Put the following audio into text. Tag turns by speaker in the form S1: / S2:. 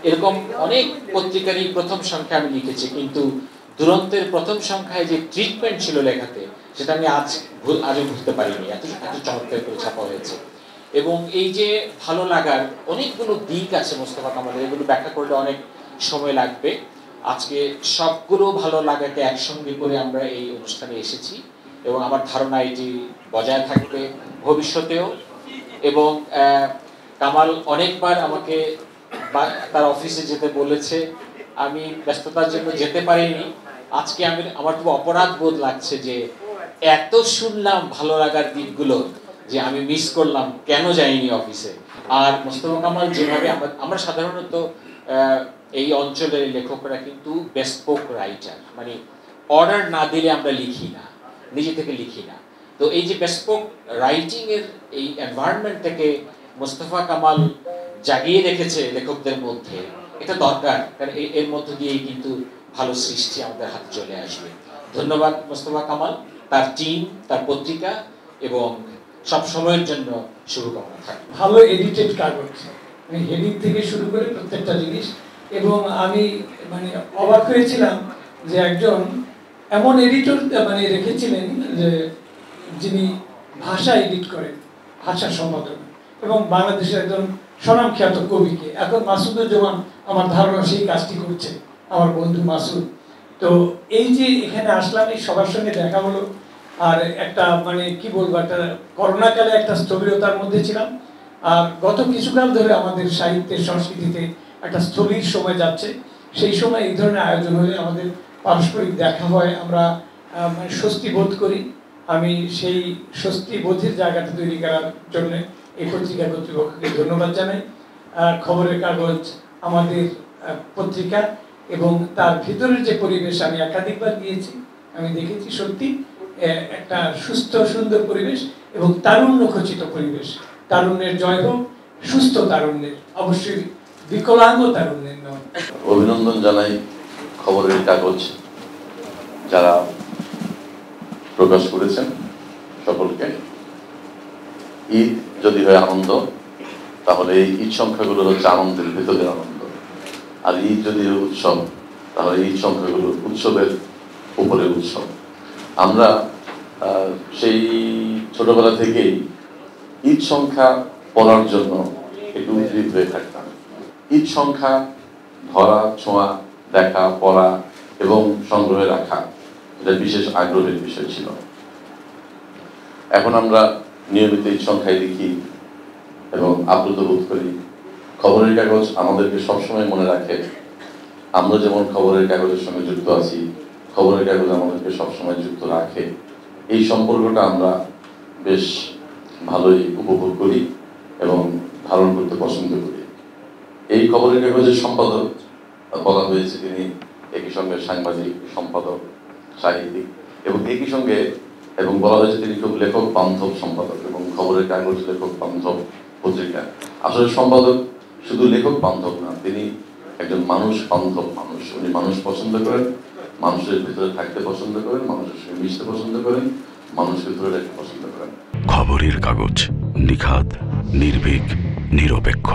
S1: এরকম অনেক পত্রিকারই প্রথম সংখ্যা আমি লিখেছি, কিন্তু দুরন্তের প্রথম সংখ্যায় যে ট্রিটমেন্ট ছিল লেখাতে, সেটা আমি আজও বুঝতে পারিনি, এত চমৎকার করে ছাপা হয়েছে। এবং এই যে ভালো লাগার অনেকগুলো দিক আছে মোস্তফা কামালের, এগুলো ব্যাখ্যা করলে অনেক সময় লাগবে। আজকে সবগুলো ভালো লাগাকে একসঙ্গে করে আমরা এই অনুষ্ঠানে এসেছি, এবং আমার ধারণা এটি বজায় থাকবে ভবিষ্যতেও। এবং কামাল অনেকবার আমাকে তার অফিসে যেতে বলেছে, আমি ব্যস্ততার জন্য যেতে পারিনি। আজকে আমার খুব অপরাধ বোধ লাগছে যে এত শুনলাম ভালো লাগার দিকগুলো যে আমি মিস করলাম, কেন যাইনি অফিসে। আর মোস্তফা কামাল যেভাবে আমরা সাধারণত এই অঞ্চলের লেখকরা কিন্তু বেসপোক রাইটার, মানে অর্ডার না দিলে আমরা লিখি না, নিজে থেকে লিখি না। তো এই যে বেসপোক রাইটিং এর এই এনভায়রনমেন্টটাকে মোস্তফা কামাল জাগিয়ে রেখেছে লেখকদের মধ্যে, এটা দরকার, কারণ এর মধ্য দিয়েই কিন্তু ভালো সৃষ্টি আমাদের হাতে চলে আসবে। ধন্যবাদ মোস্তফা কামাল, তার টিম, তার পত্রিকা, এবং সব সময়ের জন্য শুভকামনা থাকবে।
S2: ভালো এডিটেড কাগজ, হেডিং থেকে শুরু করে প্রত্যেকটা জিনিস। এবং আমি অবাক হয়েছিলাম যে একজন এমন এডিটর রেখেছিলেন যে যিনি ভাষা এডিট করেন, ভাষা সম্পাদন, এবং বাংলাদেশের একজন স্বনামখ্যাত কবিকে। এখন মাসুদুজ্জামান আমার ধারণা সেই কাজটি করছে, আমার বন্ধু মাসুদ। তো এই যে এখানে আসলাম, এই সবার সঙ্গে দেখা হলো, আর একটা কি বলবো, একটা করোনাকালে একটা স্থবিরতার মধ্যে ছিলাম। আর গত কিছুকাল ধরে আমাদের সাহিত্যের সংস্কৃতিতে একটা স্থবির সময় যাচ্ছে। সেই সময় এই ধরনের আয়োজন হলে আমাদের পারস্পরিক দেখা হয়, আমরা স্বস্তি বোধ করি। আমি সেই স্বস্তি বোধের জায়গাটা তৈরি করার জন্য এই পত্রিকা কর্তৃপক্ষকে ধন্যবাদ জানাই। খবরের কাগজ আমাদের পত্রিকা, এবং তার ভিতরের যে পরিবেশ আমি একাধিকবার গিয়েছি, আমি দেখেছি সত্যি একটা সুস্থ সুন্দর পরিবেশ এবং তারুণ্য খচিত পরিবেশ। তারুণ্যের জয় হোক, সুস্থ তারুণ্যের, অবশ্যই বিকলাঙ্গ তারুণ্যের নয়।
S3: অভিনন্দন জানাই খবরের কাগজ যারা প্রকাশ করেছেন সকলকে। ঈদ যদি হয় আনন্দ, তাহলে এই ঈদ সংখ্যাগুলো হচ্ছে আনন্দের ভেতরের আনন্দ। আর ঈদ যদি উৎসব, তাহলে ঈদ সংখ্যাগুলো উৎসবের উপরে উৎসব। আমরা সেই ছোটবেলা থেকেই ঈদ সংখ্যা পড়ার জন্য একটু উদ্গ্রীব হয়ে থাকতাম। ঈদ সংখ্যা ধরা, ছোঁয়া, দেখা, পড়া এবং সংগ্রহে রাখা, এটা বিশেষ আগ্রহের বিষয় ছিল। এখন আমরা নিয়মিত ঈদ সংখ্যায় লিখি এবং আপ্লুত বোধ করি। খবরের কাগজ আমাদেরকে সবসময় মনে রাখে, আমরা যেমন খবরের কাগজের সঙ্গে যুক্ত আছি, খবরের কাগজ আমাদেরকে সবসময় যুক্ত রাখে। এই সম্পর্কটা আমরা বেশ ভালোই উপভোগ করি এবং ধারণ করতে পছন্দ করি। এই খবরের কাগজের সম্পাদক বলা হয়েছে, তিনি একই সঙ্গে সাংবাদিক, সম্পাদক, সাহিত্যিক, এবং একই সঙ্গে এবং বলা হয়েছে তিনি খুব লেখক বান্ধব সম্পাদক এবং খবরের কাগজ লেখক বান্ধব পত্রিকা। আসলে সম্পাদক শুধু লেখক বান্ধব না, তিনি একজন মানুষ বান্ধব মানুষ। উনি মানুষ পছন্দ করেন, মানুষের ভিতরে থাকতে পছন্দ করেন, মানুষের সঙ্গে মিশতে পছন্দ করেন, মানুষকে ধরে রাখতে পছন্দ করেন।
S4: খবরের কাগজ, নিখাদ, নির্ভীক, নিরপেক্ষ।